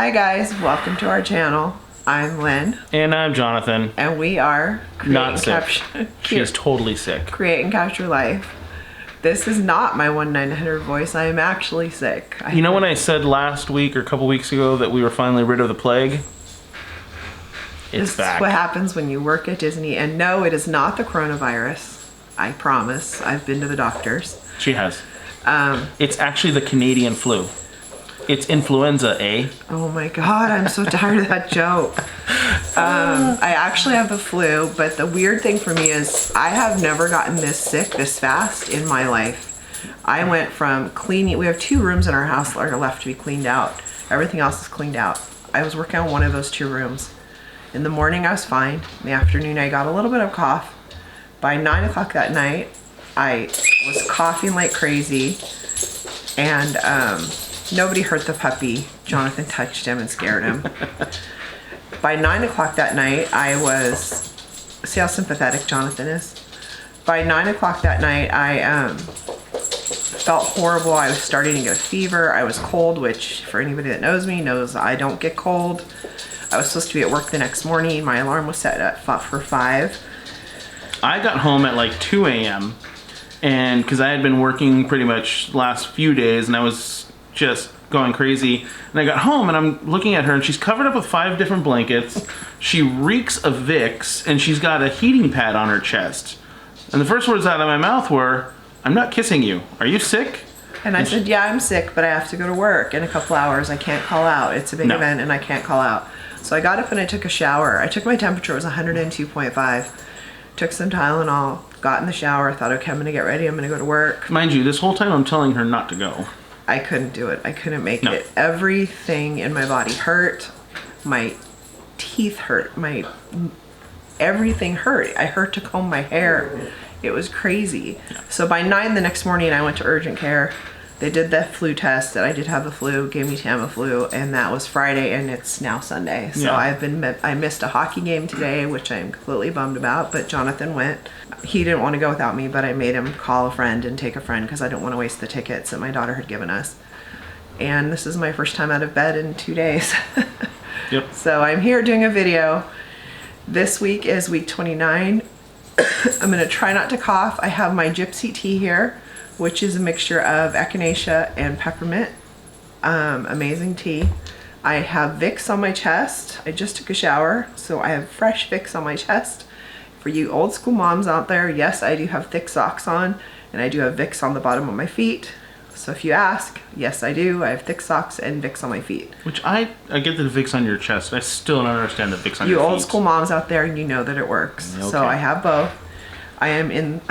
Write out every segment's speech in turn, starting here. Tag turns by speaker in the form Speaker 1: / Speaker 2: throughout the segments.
Speaker 1: Hi guys, welcome to our channel. I'm Lynn.
Speaker 2: And I'm Jonathan.
Speaker 1: And we are
Speaker 2: not sick. She is totally sick.
Speaker 1: Create and Capture Life. This is not my 1-900 voice. I am actually sick.
Speaker 2: You know when I said last week or a couple weeks ago that we were finally rid of the plague? It's back.
Speaker 1: This is what happens when you work at Disney. And no, it is not the coronavirus. I promise. I've been to the doctors.
Speaker 2: She has. It's actually the Canadian flu. It's influenza, eh?
Speaker 1: Oh my God, I'm so tired of that joke. I actually have the flu, but the weird thing for me is I have never gotten this sick this fast in my life. I went from cleaning, we have 2 rooms in our house that are left to be cleaned out. Everything else is cleaned out. I was working on one of those 2 rooms. In the morning I was fine. In the afternoon I got a little bit of cough. By 9 o'clock that night, I was coughing like crazy, and nobody hurt the puppy. Jonathan touched him and scared him. By 9 o'clock that night, I was, see how sympathetic Jonathan is? By 9 o'clock that night, I felt horrible. I was starting to get a fever. I was cold, which for anybody that knows me knows I don't get cold. I was supposed to be at work the next morning. My alarm was set for 5.
Speaker 2: I got home at like 2 a.m. and because I had been working pretty much last few days and I was just going crazy, and I got home and I'm looking at her and she's covered up with 5 different blankets. She reeks of Vicks and she's got a heating pad on her chest. And the first words out of my mouth were, "I'm not kissing you. Are you sick?"
Speaker 1: And I said, "Yeah, I'm sick, but I have to go to work in a couple hours. I can't call out. It's a big event and I can't call out." So I got up and I took a shower. I took my temperature, it was 102.5. Took some Tylenol, got in the shower, thought, okay, I'm gonna get ready, I'm gonna go to work.
Speaker 2: Mind you, this whole time I'm telling her not to go.
Speaker 1: I couldn't do it. I couldn't make it. Everything in my body hurt. My teeth hurt. Everything hurt. I hurt to comb my hair. It was crazy. Yeah. So by 9 the next morning, I went to urgent care. They did the flu test that I did have the flu, gave me Tamiflu, and that was Friday, and it's now Sunday. So yeah. I missed a hockey game today, which I'm completely bummed about, but Jonathan went. He didn't want to go without me, but I made him call a friend and take a friend because I didn't want to waste the tickets that my daughter had given us. And this is my first time out of bed in 2 days.
Speaker 2: Yep.
Speaker 1: So I'm here doing a video. This week is week 29. I'm going to try not to cough. I have my gypsy tea here, which is a mixture of echinacea and peppermint. Amazing tea. I have Vicks on my chest. I just took a shower, so I have fresh Vicks on my chest. For you old school moms out there, yes, I do have thick socks on, and I do have Vicks on the bottom of my feet. So if you ask, yes, I do. I have thick socks and Vicks on my feet.
Speaker 2: Which I get the Vicks on your chest. I still don't understand the Vicks on your feet.
Speaker 1: You old school moms out there, you know that it works. Okay. So I have both. I am in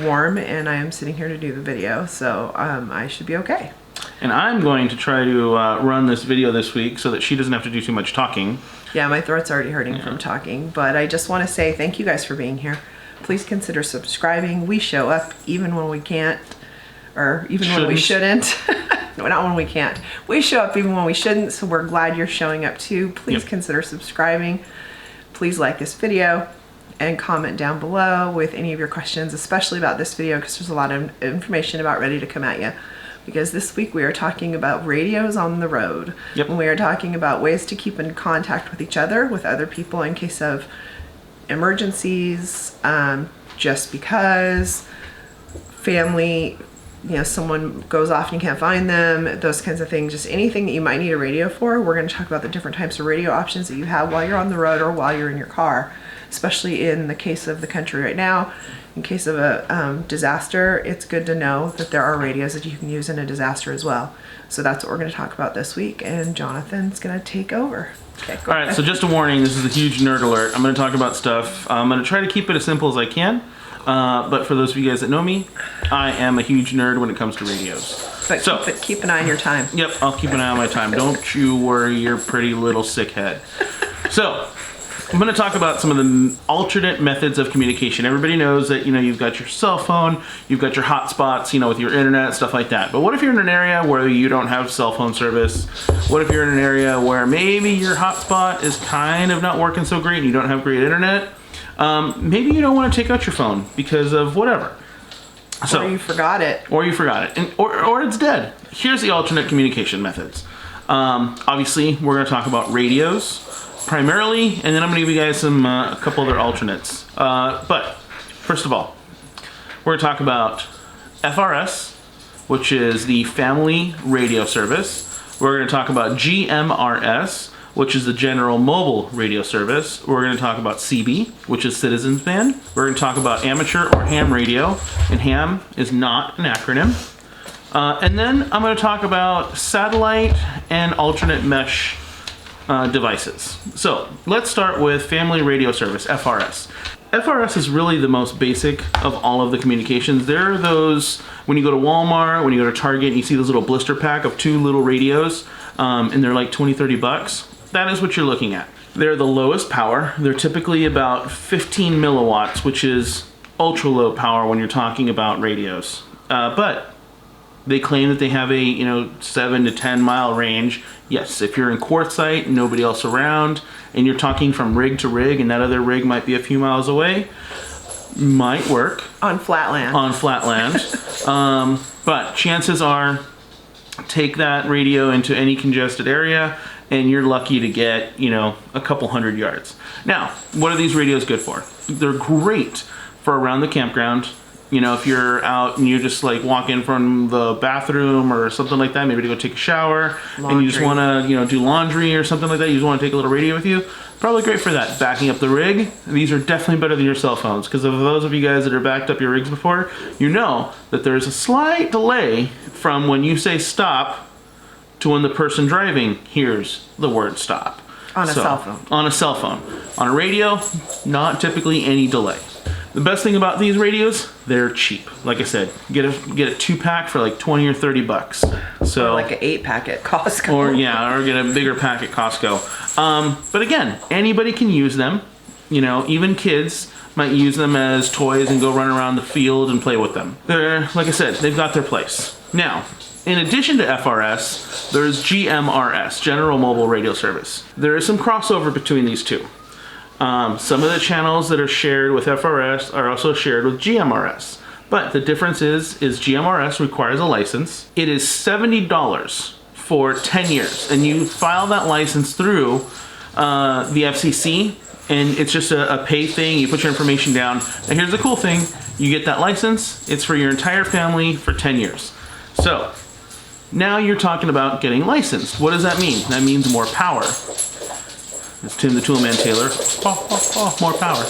Speaker 1: warm, and I am sitting here to do the video, so I should be okay.
Speaker 2: And I'm going to try to run this video this week so that she doesn't have to do too much talking.
Speaker 1: Yeah, my throat's already hurting from talking, but I just want to say thank you guys for being here. Please consider subscribing. We show up even when we can't, or even when we shouldn't. No, not when we can't. We show up even when we shouldn't, so we're glad you're showing up too. Please consider subscribing. Please like this video and comment down below with any of your questions, especially about this video, because there's a lot of information about ready to come at you. Because this week we are talking about radios on the road.
Speaker 2: Yep.
Speaker 1: And we are talking about ways to keep in contact with each other, with other people in case of emergencies, just because, family, you know, someone goes off and you can't find them, those kinds of things, just anything that you might need a radio for. We're going to talk about the different types of radio options that you have while you're on the road or while you're in your car, especially in the case of the country right now. In case of a disaster, it's good to know that there are radios that you can use in a disaster as well. So that's what we're going to talk about this week, and Jonathan's going to take over. Okay, go ahead.
Speaker 2: All right, so just a warning, this is a huge nerd alert. I'm going to talk about stuff. I'm going to try to keep it as simple as I can, but for those of you guys that know me, I am a huge nerd when it comes to radios.
Speaker 1: But keep an eye on your time.
Speaker 2: Yep, I'll keep an eye on my time. Don't you worry your pretty little sick head. So, I'm going to talk about some of the alternate methods of communication. Everybody knows that, you know, you've got your cell phone, you've got your hotspots, you know, with your internet, stuff like that. But what if you're in an area where you don't have cell phone service? What if you're in an area where maybe your hotspot is kind of not working so great and you don't have great internet? Maybe you don't want to take out your phone because of whatever.
Speaker 1: Or you forgot it.
Speaker 2: Or you forgot it. Or it's dead. Here's the alternate communication methods. Obviously, we're going to talk about radios primarily, and then I'm going to give you guys a couple other alternates. But first of all, we're going to talk about FRS, which is the Family Radio Service. We're going to talk about GMRS, which is the General Mobile Radio Service. We're going to talk about CB, which is Citizens Band. We're going to talk about amateur or ham radio, and ham is not an acronym. And then I'm going to talk about satellite and alternate mesh devices. So let's start with Family Radio Service, FRS. FRS is really the most basic of all of the communications. There are those, when you go to Walmart, when you go to Target, and you see those little blister pack of 2 little radios, and they're like 20, 30 bucks. That is what you're looking at. They're the lowest power. They're typically about 15 milliwatts, which is ultra low power when you're talking about radios. But they claim that they have a 7 to 10 mile range. Yes, if you're in quartzsite, nobody else around, and you're talking from rig to rig, and that other rig might be a few miles away, might work.
Speaker 1: On flat land.
Speaker 2: On flat land. But chances are, take that radio into any congested area, and you're lucky to get, a couple 100 yards. Now, what are these radios good for? They're great for around the campground. If you're out and you just like walk in from the bathroom or something like that, maybe to go take a shower, and you just want to, do laundry or something like that, you just want to take a little radio with you, probably great for that. Backing up the rig, these are definitely better than your cell phones, because of those of you guys that are backed up your rigs before, you know that there's a slight delay from when you say stop to when the person driving hears the word stop.
Speaker 1: On a cell phone.
Speaker 2: On a cell phone. On a radio, not typically any delay. The best thing about these radios, they're cheap. Like I said, get a 2-pack for like 20 or 30 bucks. So
Speaker 1: or like an 8-pack at Costco.
Speaker 2: Or get a bigger pack at Costco. But again, anybody can use them. Even kids might use them as toys and go run around the field and play with them. They're, like I said, they've got their place. Now, in addition to FRS, there's GMRS, General Mobile Radio Service. There is some crossover between these two. Some of the channels that are shared with FRS are also shared with GMRS. But the difference is GMRS requires a license. It is $70 for 10 years. And you file that license through the FCC, and it's just a pay thing. You put your information down. And here's the cool thing. You get that license. It's for your entire family for 10 years. So now you're talking about getting licensed. What does that mean? That means more power. It's Tim the Toolman Taylor. More power.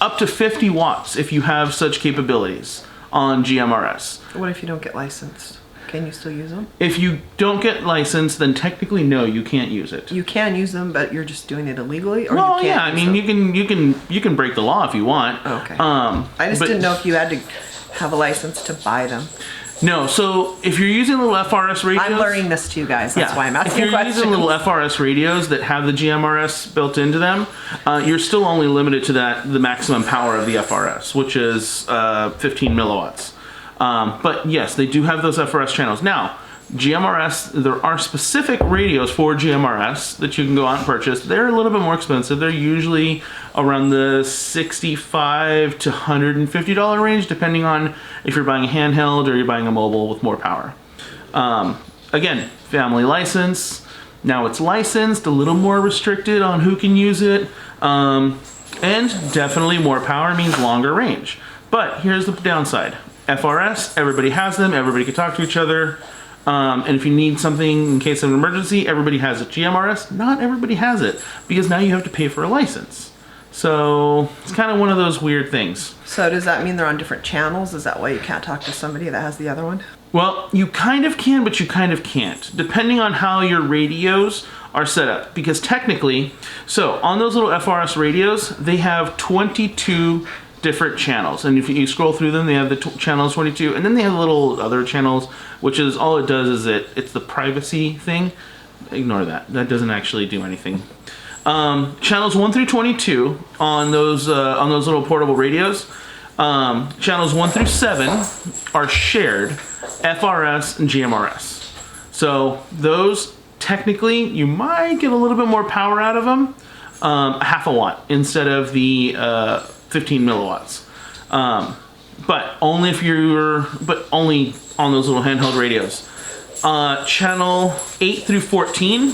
Speaker 2: Up to 50 watts if you have such capabilities on GMRS.
Speaker 1: What if you don't get licensed? Can you still use them?
Speaker 2: If you don't get licensed, then technically no, you can't use it.
Speaker 1: You can use them, but you're just doing it illegally, or
Speaker 2: well,
Speaker 1: you can't.
Speaker 2: Yeah, I mean you can break the law if you want.
Speaker 1: Okay. I just didn't know if you had to have a license to buy them.
Speaker 2: No, so if you're using little FRS radios...
Speaker 1: I'm learning this to you guys, that's why I'm asking questions.
Speaker 2: If you're using little FRS radios that have the GMRS built into them, you're still only limited to the maximum power of the FRS, which is 15 milliwatts. But yes, they do have those FRS channels. Now, GMRS, there are specific radios for GMRS that you can go out and purchase. They're a little bit more expensive. They're usually around the $65 to $150 range, depending on if you're buying a handheld or you're buying a mobile with more power. Again, family license. Now it's licensed, a little more restricted on who can use it. And definitely more power means longer range. But here's the downside. FRS, everybody has them, everybody can talk to each other. And if you need something in case of an emergency, everybody has it. GMRS, not everybody has it, because now you have to pay for a license. So it's kind of one of those weird things.
Speaker 1: So does that mean they're on different channels? Is that why you can't talk to somebody that has the other one?
Speaker 2: Well, you kind of can, but you kind of can't, depending on how your radios are set up. Because technically, so on those little FRS radios, they have 22 different channels, and if you scroll through them, they have the channels 22, and then they have little other channels, which is all it does is it's the privacy thing. Ignore that. That doesn't actually do anything. Channels 1 through 22 on those little portable radios. Channels 1 through 7 are shared, FRS and GMRS. So those technically you might get a little bit more power out of them, half a watt instead of the 15 milliwatts. But only on those little handheld radios. Channel 8 through 14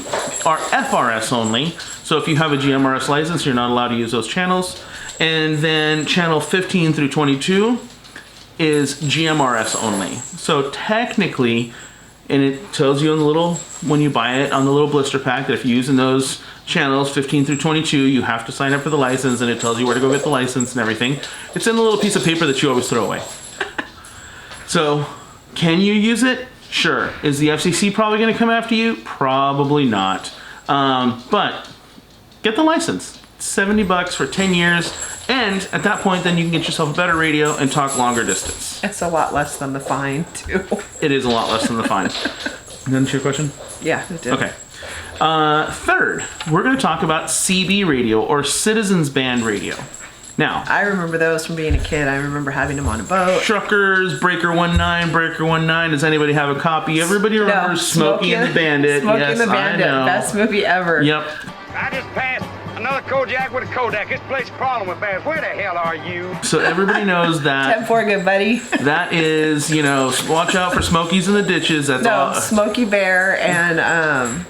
Speaker 2: are FRS only. So if you have a GMRS license, you're not allowed to use those channels. And then channel 15 through 22 is GMRS only. So technically, and it tells you on the little, when you buy it on the little blister pack, that if you're using those channels 15 through 22, you have to sign up for the license, and it tells you where to go get the license and everything. It's in the little piece of paper that you always throw away. So, can you use it? Sure. Is the FCC probably going to come after you? Probably not. But get the license. $70 for 10 years, and at that point, then you can get yourself a better radio and talk longer distance.
Speaker 1: It's a lot less than the fine, too.
Speaker 2: It is a lot less than the fine. And then to your question?
Speaker 1: Yeah, it did.
Speaker 2: Okay. Third, we're going to talk about CB radio, or Citizens Band Radio. Now,
Speaker 1: I remember those from being a kid. I remember having them on a boat.
Speaker 2: Truckers, Breaker 19, Breaker 19. Does anybody have a copy? Everybody remembers Smokey and the Bandit.
Speaker 1: Smokey
Speaker 2: Yes,
Speaker 1: and the Bandit.
Speaker 2: I know.
Speaker 1: Best movie ever.
Speaker 2: Yep.
Speaker 3: I just passed another Kojak with a Kodak. This place is crawling with bears. Where the hell are you?
Speaker 2: So everybody knows that.
Speaker 1: 10-4, good buddy.
Speaker 2: That is, you know, watch out for Smokies in the ditches. That's all.
Speaker 1: No, Smokey Bear and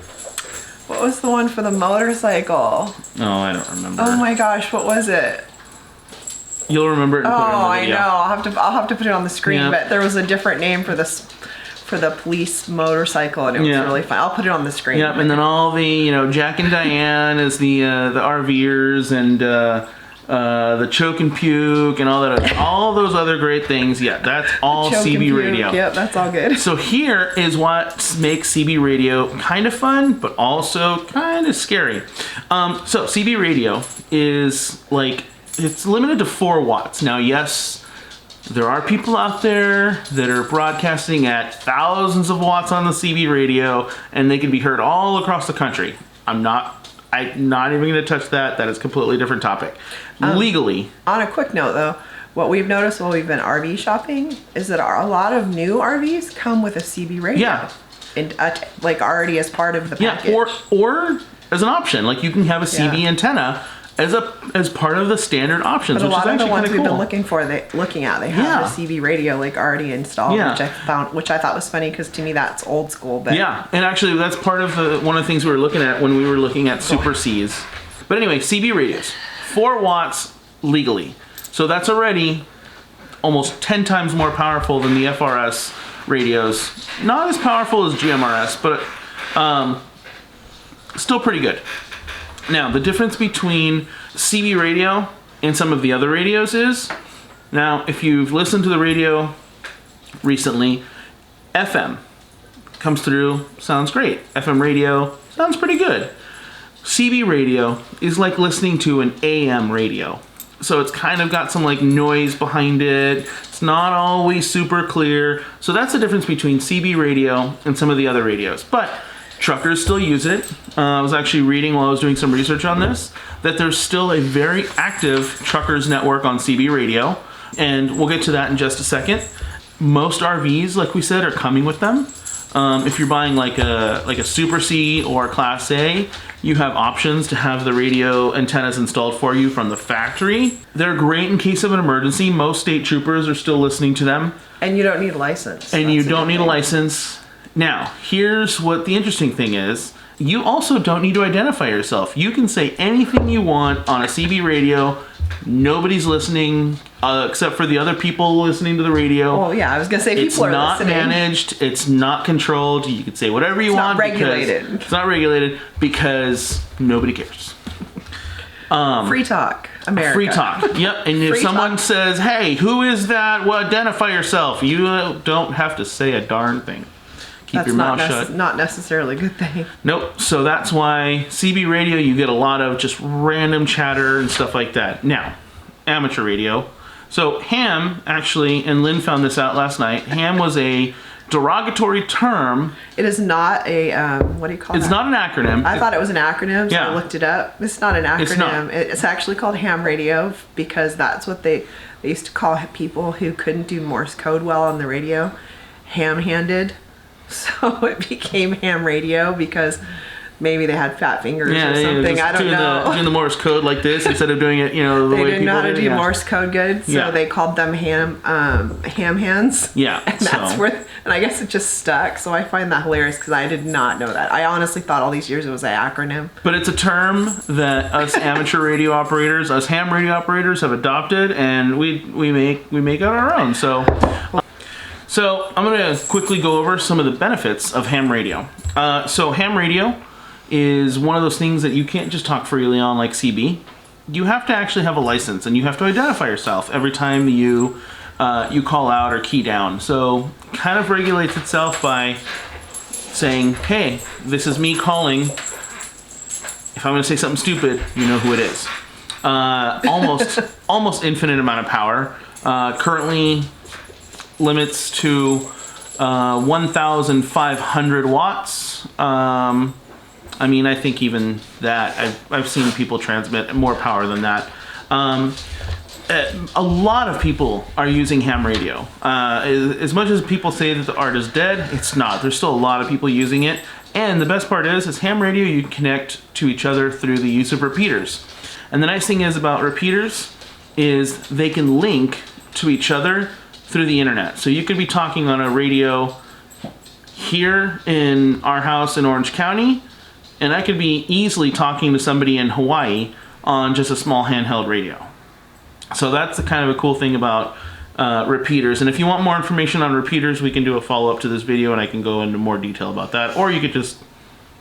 Speaker 1: what was the one for the motorcycle?
Speaker 2: Oh, I don't remember.
Speaker 1: Oh my gosh, what was it?
Speaker 2: You'll remember it and put it in the
Speaker 1: Oh, I
Speaker 2: video.
Speaker 1: know. I'll have to put it on the screen.
Speaker 2: Yep.
Speaker 1: But there was a different name for this, for the police motorcycle, and it was
Speaker 2: Yeah.
Speaker 1: really fun. I'll put it on the screen.
Speaker 2: Yep, and then all the, you know, Jack and Diane as the RVers, and the Choke and Puke and all that, all those other great things. Yeah, that's all
Speaker 1: Choke and
Speaker 2: CB
Speaker 1: Puke.
Speaker 2: radio.
Speaker 1: Yep, that's all good.
Speaker 2: So here is what makes CB radio kind of fun, but also kind of scary. So CB radio is like, it's limited to 4 watts. Now, yes, there are people out there that are broadcasting at thousands of watts on the CB radio, and they can be heard all across the country. I'm not even going to touch that. That is a completely different topic. Legally.
Speaker 1: On a quick note, though, what we've noticed while we've been RV shopping is that a lot of new RVs come with a CB radio.
Speaker 2: Yeah.
Speaker 1: And like already as part of the package.
Speaker 2: Yeah, or as an option. Like you can have a CB
Speaker 1: Yeah.
Speaker 2: antenna as part of the standard options,
Speaker 1: But a
Speaker 2: which is
Speaker 1: lot of the
Speaker 2: actually
Speaker 1: ones
Speaker 2: kind
Speaker 1: we've
Speaker 2: of
Speaker 1: been
Speaker 2: cool.
Speaker 1: looking at, they have
Speaker 2: Yeah.
Speaker 1: the CB radio like already installed,
Speaker 2: Yeah.
Speaker 1: which I thought was funny because to me that's old school. But
Speaker 2: Yeah, and actually that's part of one of the things we were looking at when we were looking at Super Cs. But anyway, CB radios, 4 watts legally. So that's already almost 10 times more powerful than the FRS radios. Not as powerful as GMRS, but still pretty good. Now, the difference between CB radio and some of the other radios is, now, if you've listened to the radio recently, FM comes through, sounds great. FM radio sounds pretty good. CB radio is like listening to an AM radio. So it's kind of got some like noise behind it. It's not always super clear. So that's the difference between CB radio and some of the other radios. But truckers still use it. I was actually reading while I was doing some research on this that there's still a very active truckers network on CB radio. And we'll get to that in just a second. Most RVs, like we said, are coming with them. If you're buying like a Super C or a Class A, you have options to have the radio antennas installed for you from the factory. They're great in case of an emergency. Most state troopers are still listening to them.
Speaker 1: and you don't need a license.
Speaker 2: And
Speaker 1: That's
Speaker 2: you
Speaker 1: the
Speaker 2: don't
Speaker 1: good
Speaker 2: need a
Speaker 1: thing.
Speaker 2: license. Now, here's what the interesting thing is. You also don't need to identify yourself. You can say anything you want on a CB radio. Nobody's listening except for the other people listening to the radio.
Speaker 1: Well, yeah, I was gonna say
Speaker 2: It's
Speaker 1: people are
Speaker 2: not
Speaker 1: listening.
Speaker 2: managed. It's not controlled. You can say whatever you
Speaker 1: It's not
Speaker 2: want.
Speaker 1: regulated.
Speaker 2: Because it's not regulated because nobody cares.
Speaker 1: Free talk, America.
Speaker 2: Free talk. Yep. And if
Speaker 1: Free
Speaker 2: someone
Speaker 1: talk.
Speaker 2: says, "Hey, who is that?" Well, identify yourself. You don't have to say a darn thing. Keep
Speaker 1: That's
Speaker 2: your
Speaker 1: not
Speaker 2: mouth shut.
Speaker 1: not necessarily a good thing.
Speaker 2: Nope. So that's why CB radio, you get a lot of just random chatter and stuff like that. Now, amateur radio. So ham, actually, and Lynn found this out last night, ham was a derogatory term.
Speaker 1: It is not a what do you call it?
Speaker 2: It's not an acronym.
Speaker 1: I thought it was an acronym, so
Speaker 2: Yeah.
Speaker 1: I looked it up. It's not an acronym.
Speaker 2: It's not.
Speaker 1: It's actually called ham radio because that's what they used to call people who couldn't do Morse code well on the radio, ham-handed. So it became ham radio because maybe they had fat fingers
Speaker 2: Yeah,
Speaker 1: or
Speaker 2: they
Speaker 1: something.
Speaker 2: just
Speaker 1: I don't know.
Speaker 2: doing the Morse code like this instead of doing it, the
Speaker 1: They
Speaker 2: way
Speaker 1: didn't
Speaker 2: people
Speaker 1: know how to
Speaker 2: did.
Speaker 1: do
Speaker 2: Yeah.
Speaker 1: Morse code good, so
Speaker 2: Yeah.
Speaker 1: they called them ham hands.
Speaker 2: Yeah,
Speaker 1: And that's
Speaker 2: so-
Speaker 1: where And I guess it just stuck. So I find that hilarious because I did not know that. I honestly thought all these years it was an acronym.
Speaker 2: But it's a term that us amateur radio operators, us ham radio operators have adopted, and we make it our own. So I'm going to quickly go over some of the benefits of ham radio. So ham radio is one of those things that you can't just talk freely on like CB. You have to actually have a license, and you have to identify yourself every time you call out or key down. So kind of regulates itself by saying, hey, this is me calling. If I'm going to say something stupid, you know who it is. Almost infinite amount of power. Currently limits to 1,500 watts. I mean, I think even that, I've seen people transmit more power than that. A lot of people are using ham radio. As much as people say that the art is dead, it's not. There's still a lot of people using it. And the best part is ham radio, you connect to each other through the use of repeaters. And the nice thing is about repeaters is they can link to each other through the internet. So you could be talking on a radio here in our house in Orange County, and I could be easily talking to somebody in Hawaii on just a small handheld radio. So that's the kind of a cool thing about repeaters. And if you want more information on repeaters, we can do a follow-up to this video and I can go into more detail about that. Or you could just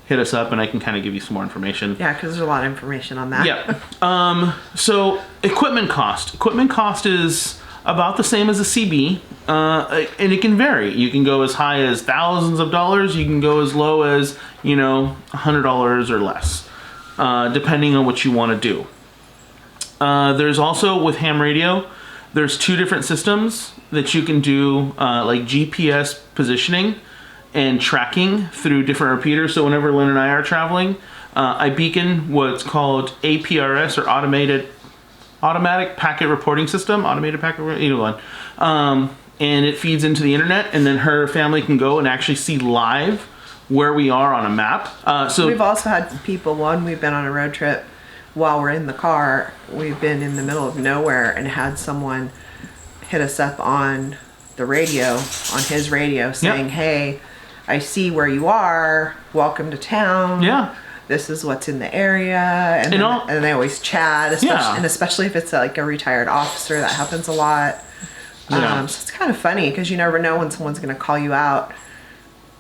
Speaker 2: hit us up and I can kind of give you some more information.
Speaker 1: Yeah, because there's a lot of information on that.
Speaker 2: Yeah. So equipment cost. Equipment cost is about the same as a CB, and it can vary. You can go as high as thousands of dollars. You can go as low as, $100 or less, depending on what you want to do. There's also, with ham radio, there's two different systems that you can do, like GPS positioning and tracking through different repeaters. So whenever Lynn and I are traveling, I beacon what's called APRS, or Automatic Packet Reporting System, either one. And it feeds into the internet, and then her family can go and actually see live where we are on a map. So
Speaker 1: we've also had people, we've been on a road trip while we're in the car, we've been in the middle of nowhere and had someone hit us up on the radio, on his radio, saying,
Speaker 2: Yep.
Speaker 1: Hey, I see where you are, welcome to town.
Speaker 2: Yeah.
Speaker 1: This is what's in the area. And they always chat, especially if it's like a retired officer. That happens a lot.
Speaker 2: Yeah.
Speaker 1: So it's kind of funny because you never know when someone's going to call you out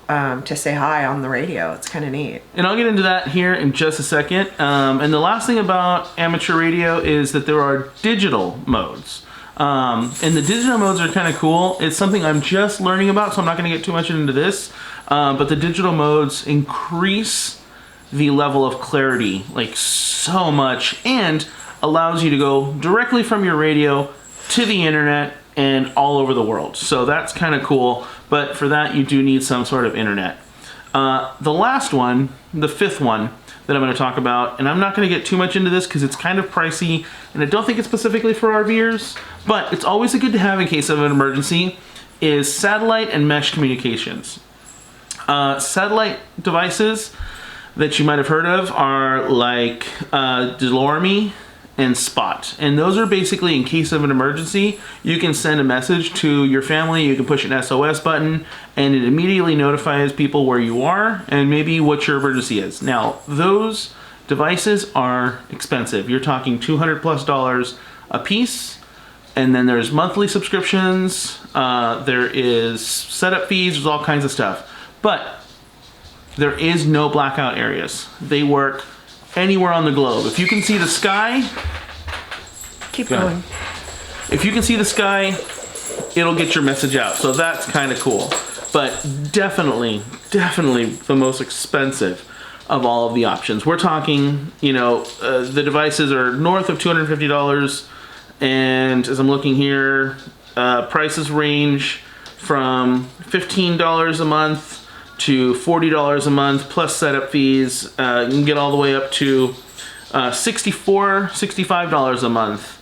Speaker 1: to say hi on the radio. It's kind of neat.
Speaker 2: And I'll get into that here in just a second. And the last thing about amateur radio is that there are digital modes. And the digital modes are kind of cool. It's something I'm just learning about, so I'm not going to get too much into this. But the digital modes increase the level of clarity like so much, and allows you to go directly from your radio to the internet and all over the world. So that's kind of cool, but for that you do need some sort of internet. The last one, the fifth one that I'm going to talk about, and I'm not going to get too much into this because it's kind of pricey and I don't think it's specifically for RVers, but it's always good to have in case of an emergency, is satellite and mesh communications. Satellite devices that you might have heard of are like Delorme and Spot. And those are basically, in case of an emergency, you can send a message to your family, you can push an SOS button, and it immediately notifies people where you are and maybe what your emergency is. Now, those devices are expensive. You're talking $200+ a piece, and then there's monthly subscriptions, there is setup fees, there's all kinds of stuff. But there is no blackout areas. They work anywhere on the globe. If you can see the sky,
Speaker 1: Keep going.
Speaker 2: If you can see the sky, it'll get your message out. So that's kind of cool. But definitely the most expensive of all of the options. We're talking, the devices are north of $250, and as I'm looking here, prices range from $15 a month to $40 a month plus setup fees. You can get all the way up to $65 a month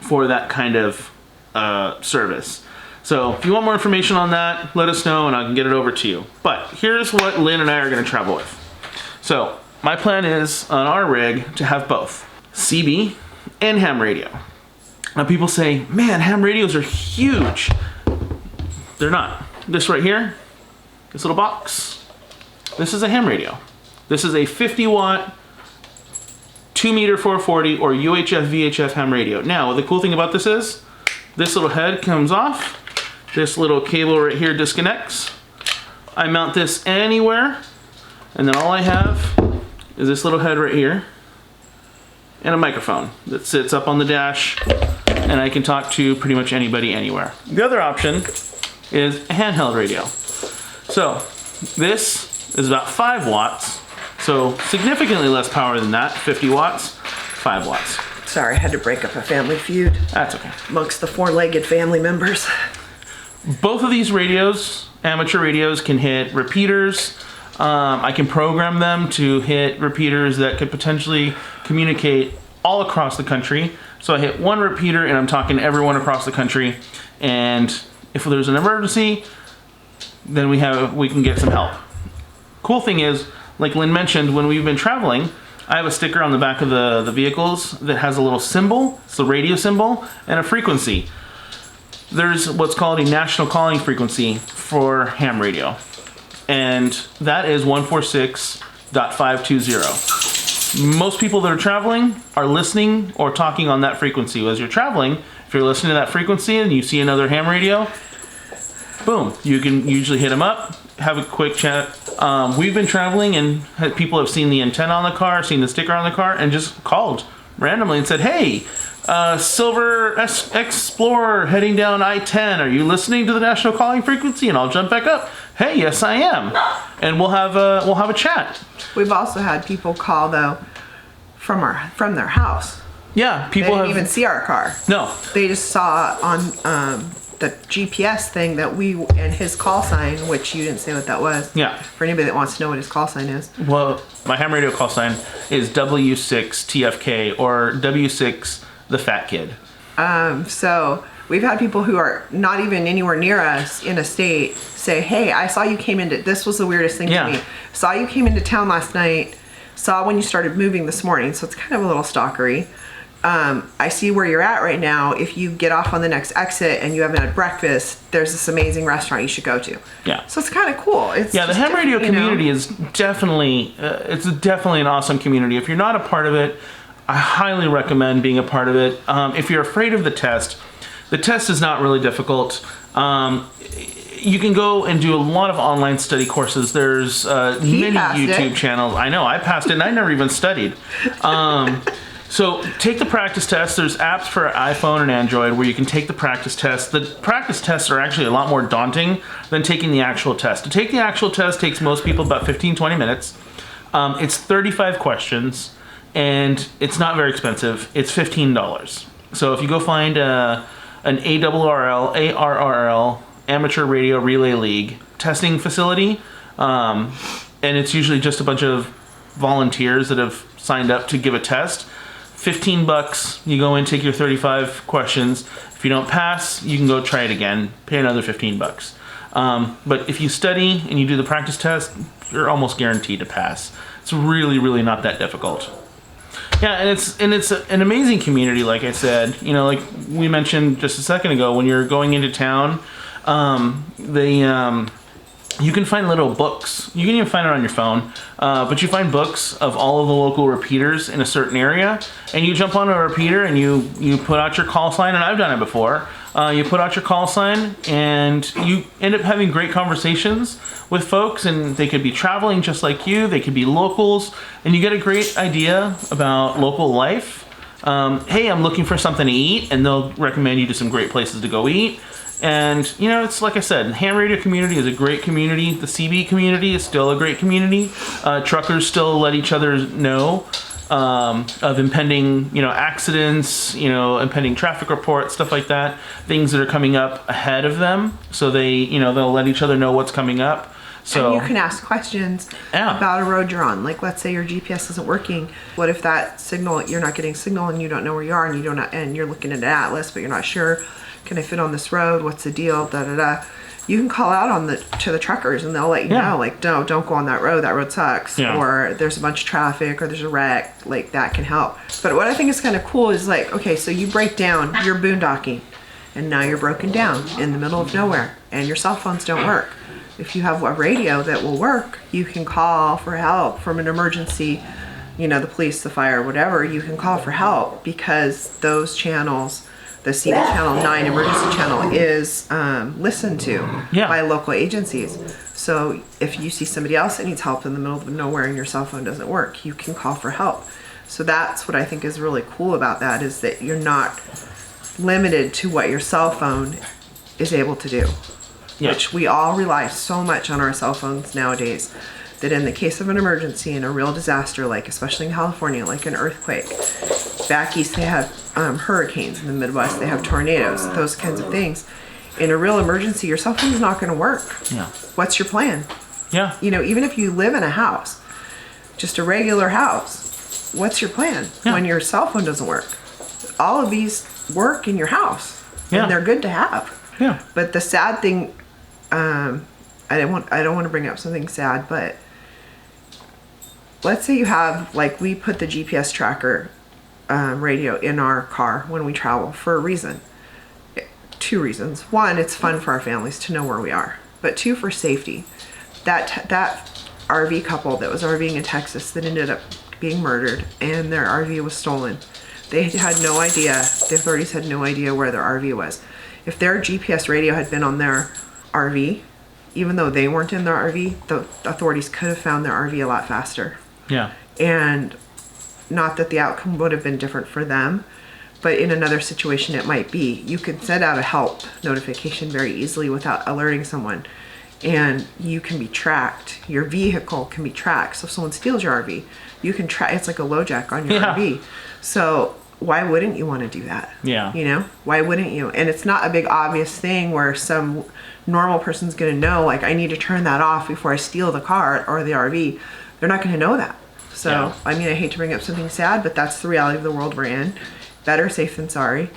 Speaker 2: for that kind of service. So if you want more information on that, let us know and I can get it over to you. But here's what Lynn and I are going to travel with. So my plan is on our rig to have both CB and ham radio. Now people say, man, ham radios are huge. They're not. this right here, this little box, this is a ham radio. This is a 50 watt, 2 meter 440 or UHF VHF ham radio. Now, the cool thing about this is, this little head comes off, this little cable right here disconnects. I mount this anywhere, and then all I have is this little head right here, and a microphone that sits up on the dash, and I can talk to pretty much anybody anywhere. The other option is a handheld radio. So this is about 5 watts, so significantly less power than that, 50 watts, 5 watts.
Speaker 1: Sorry, I had to break up a family feud
Speaker 2: That's okay.
Speaker 1: amongst the 4-legged family members.
Speaker 2: Both of these radios, amateur radios, can hit repeaters. I can program them to hit repeaters that could potentially communicate all across the country. So I hit one repeater and I'm talking to everyone across the country. And if there's an emergency, then we can get some help. Cool thing is, like Lynn mentioned, when we've been traveling, I have a sticker on the back of the vehicles that has a little symbol, it's the radio symbol, and a frequency. There's what's called a national calling frequency for ham radio, and that is 146.520. Most people that are traveling are listening or talking on that frequency. As you're traveling, if you're listening to that frequency and you see another ham radio, boom, you can usually hit them up, have a quick chat. We've been traveling and people have seen the antenna on the car, seen the sticker on the car, and just called randomly and said, hey, Silver Explorer heading down I-10, are you listening to the national calling frequency? And I'll jump back up. Hey, yes I am. And we'll have a chat.
Speaker 1: We've also had people call though from their house.
Speaker 2: Yeah,
Speaker 1: They
Speaker 2: people
Speaker 1: didn't even see our car.
Speaker 2: No.
Speaker 1: They just saw on the GPS thing that and his call sign, which you didn't say what that was.
Speaker 2: Yeah.
Speaker 1: For anybody that wants to know what his call sign is.
Speaker 2: Well, my ham radio call sign is W6TFK or W6 the Fat Kid.
Speaker 1: So we've had people who are not even anywhere near us in a state say, hey, I saw you came into, this was the weirdest thing
Speaker 2: Yeah.
Speaker 1: to me. Saw you came into town last night, saw when you started moving this morning. So it's kind of a little stalkery. I see where you're at right now. If you get off on the next exit and you haven't had breakfast, there's this amazing restaurant you should go to.
Speaker 2: Yeah.
Speaker 1: So it's kind of cool. It's
Speaker 2: Yeah, the
Speaker 1: just
Speaker 2: ham radio
Speaker 1: different,
Speaker 2: community is definitely, it's definitely an awesome community. If you're not a part of it, I highly recommend being a part of it. If you're afraid of the test is not really difficult. You can go and do a lot of online study courses. There's many YouTube channels. I know, I passed it and I never even studied. So take the practice test. There's apps for iPhone and Android where you can take the practice test. The practice tests are actually a lot more daunting than taking the actual test. To take the actual test takes most people about 15-20 minutes. It's 35 questions and it's not very expensive. It's $15. So if you go find an ARRL, Amateur Radio Relay League testing facility, and it's usually just a bunch of volunteers that have signed up to give a test. $15, you go in, take your 35 questions. If you don't pass, you can go try it again, pay another $15. But if you study and you do the practice test, you're almost guaranteed to pass. It's really, really not that difficult. Yeah, and it's an amazing community, like I said. You know, like we mentioned just a second ago, when you're going into town, you can find little books. You can even find it on your phone, but you find books of all of the local repeaters in a certain area, and you jump onto a repeater and you put out your call sign, and I've done it before. You put out your call sign, and you end up having great conversations with folks, and they could be traveling just like you, they could be locals, and you get a great idea about local life. Hey, I'm looking for something to eat, and they'll recommend you to some great places to go eat. And, you know, it's like I said, the ham radio community is a great community. The CB community is still a great community. Truckers still let each other know of impending, you know, accidents, you know, impending traffic reports, stuff like that. Things that are coming up ahead of them. So they, you know, they'll let each other know what's coming up. So,
Speaker 1: and you can ask questions about a road you're on. Like, let's say your GPS isn't working. What if that signal, you're not getting signal and you don't know where you are, and you're looking at an atlas, but you're not sure. Can I fit on this road? What's the deal? Da da da. You can call out to the truckers and they'll let you know, like, don't go on that road. That road sucks.
Speaker 2: Yeah.
Speaker 1: Or there's a bunch of traffic, or there's a wreck. Like, that can help. But what I think is kind of cool is, like, okay, so you break down, you're boondocking. and now you're broken down in the middle of nowhere and your cell phones don't work. If you have a radio that will work, you can call for help from an emergency, the police, the fire, whatever. You can call for help because those channels, the CB channel 9 emergency channel, is listened to by local agencies. So if you see somebody else that needs help in the middle of nowhere and your cell phone doesn't work, you can call for help. So that's what I think is really cool about that, is that you're not limited to what your cell phone is able to do. Which we all rely so much on our cell phones nowadays, that in the case of an emergency and a real disaster, like especially in California, like an earthquake, back east they have hurricanes, in the Midwest they have tornadoes, those kinds of things. In a real emergency, your cell phone is not going to work. What's your plan? Even if you live in a house, just a regular house, what's your plan when your cell phone doesn't work? All of these work in your house, and they're good to have. But the sad thing, I don't want to bring up something sad, but let's say you have, like, we put the GPS tracker radio in our car when we travel for a reason. 2 reasons. 1, it's fun for our families to know where we are, but 2, for safety. That RV couple that was RVing in Texas that ended up being murdered, and their RV was stolen. They had no idea, the authorities had no idea where their RV was. If their GPS radio had been on their RV, even though they weren't in their RV, the authorities could have found their RV a lot faster. And not that the outcome would have been different for them, but in another situation it might be. You could send out a help notification very easily without alerting someone, and you can be tracked. Your vehicle can be tracked. So if someone steals your RV, you can track. It's like a LoJack on your RV. So why wouldn't you want to do that? Why wouldn't you? And it's not a big obvious thing where some normal person's going to know, like, I need to turn that off before I steal the car or the RV. They're not going to know that. So, I mean, I hate to bring up something sad, but that's the reality of the world we're in. Better safe than sorry.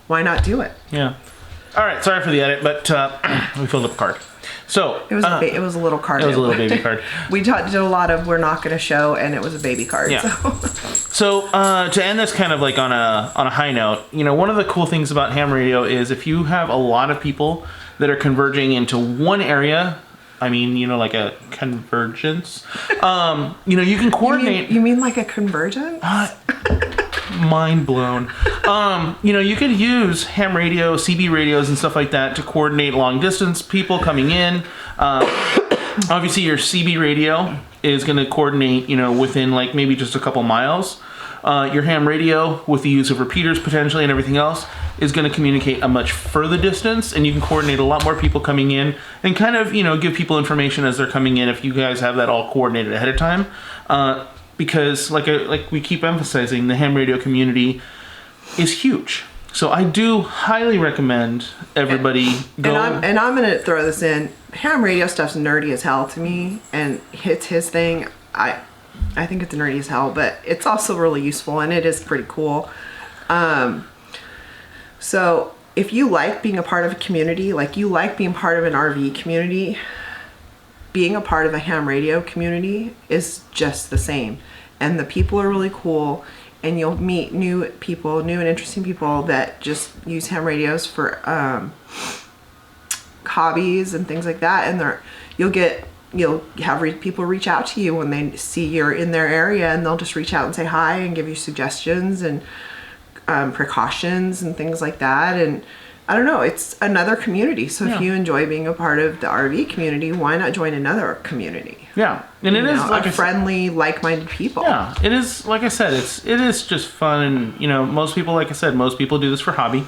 Speaker 1: Why not do it?
Speaker 2: All right, sorry for the edit, but we filled up a card. So
Speaker 1: it was a little card.
Speaker 2: It was a little baby card.
Speaker 1: We did a lot of we're not going to show, and it was a baby card.
Speaker 2: So to end this kind of like on a high note, one of the cool things about ham radio is if you have a lot of people that are converging into one area. I mean, like a convergence. You can coordinate.
Speaker 1: You mean like a convergence?
Speaker 2: Mind blown. You could use ham radio, CB radios, and stuff like that to coordinate long distance people coming in. Obviously, your CB radio is going to coordinate, within like maybe just a couple miles. Your ham radio, with the use of repeaters potentially and everything else, is going to communicate a much further distance, and you can coordinate a lot more people coming in and kind of, give people information as they're coming in if you guys have that all coordinated ahead of time. Because like we keep emphasizing, the ham radio community is huge. So I do highly recommend everybody go.
Speaker 1: And I'm going to throw this in. Ham radio stuff's nerdy as hell to me, and it's his thing. I think it's nerdy as hell, but it's also really useful, and it is pretty cool. So if you like being a part of a community, like you like being part of an RV community, being a part of a ham radio community is just the same. And the people are really cool, and you'll meet new people, new and interesting people that just use ham radios for hobbies and things like that. And you'll have people reach out to you when they see you're in their area, and they'll just reach out and say hi and give you suggestions and precautions and things like that. And I don't know, it's another community. So if you enjoy being a part of the RV community, why not join another community?
Speaker 2: And it is like
Speaker 1: friendly, like-minded people.
Speaker 2: It is, like I said, it is just fun. And most people, like I said, most people do this for hobby.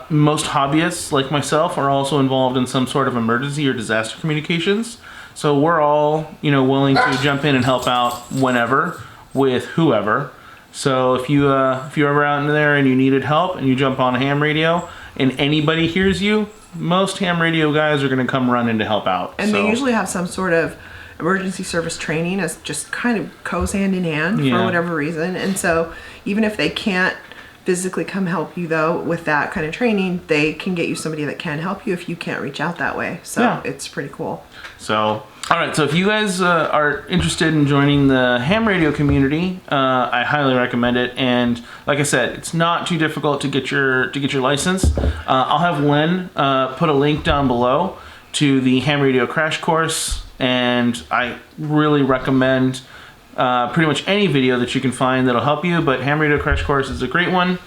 Speaker 2: Most hobbyists like myself are also involved in some sort of emergency or disaster communications. So we're all, willing to jump in and help out whenever with whoever. So if you're ever out in there and you needed help and you jump on a ham radio and anybody hears you, most ham radio guys are going to come running to help out.
Speaker 1: And they usually have some sort of emergency service training, as just kind of goes hand in hand for whatever reason. And so even if they can't physically come help you, though, with that kind of training, they can get you somebody that can help you if you can't reach out that way. So it's pretty cool.
Speaker 2: So All right, so if you guys are interested in joining the ham radio community, I highly recommend it. And like I said, it's not too difficult to get your license. I'll have Len put a link down below to the ham radio crash course, and I really recommend pretty much any video that you can find that'll help you. But ham radio crash course is a great one,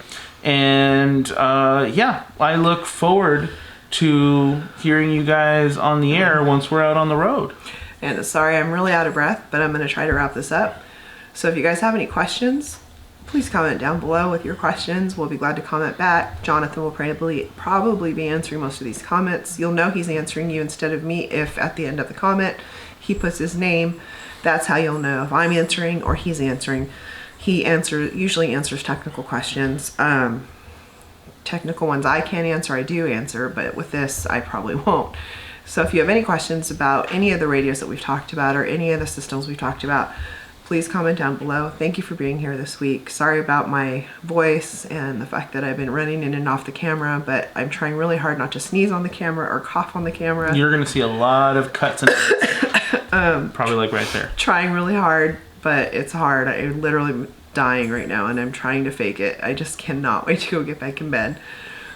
Speaker 2: and yeah, I look forward to hearing you guys on the air once we're out on the road.
Speaker 1: And sorry, I'm really out of breath, but I'm going to try to wrap this up. So if you guys have any questions, please comment down below with your questions. We'll be glad to comment back. Jonathan will probably be answering most of these comments. You'll know he's answering you instead of me if at the end of the comment he puts his name. That's how you'll know if I'm answering or he's answering. He usually answers technical questions. Technical ones I can't answer, I do answer, but with this I probably won't. So if you have any questions about any of the radios that we've talked about or any of the systems we've talked about, please comment down below. Thank you for being here this week. Sorry about my voice and the fact that I've been running in and off the camera, but I'm trying really hard not to sneeze on the camera or cough on the camera.
Speaker 2: You're going to see a lot of cuts and edits. Probably like right there.
Speaker 1: Trying really hard, but it's hard. I'm literally dying right now and I'm trying to fake it. I just cannot wait to go get back in bed.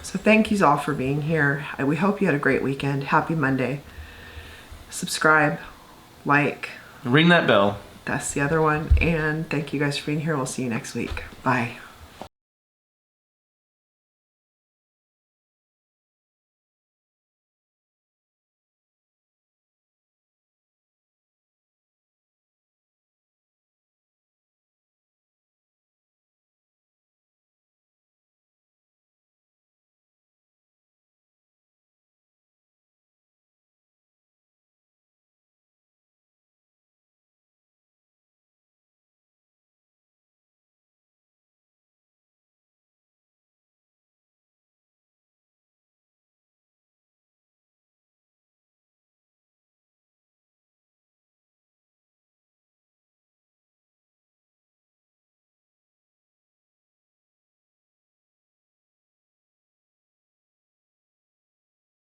Speaker 1: So thank you all for being here. We hope you had a great weekend. Happy Monday. Subscribe, like,
Speaker 2: Ring that bell.
Speaker 1: that's the other one. And thank you guys for being here. We'll see you next week. Bye.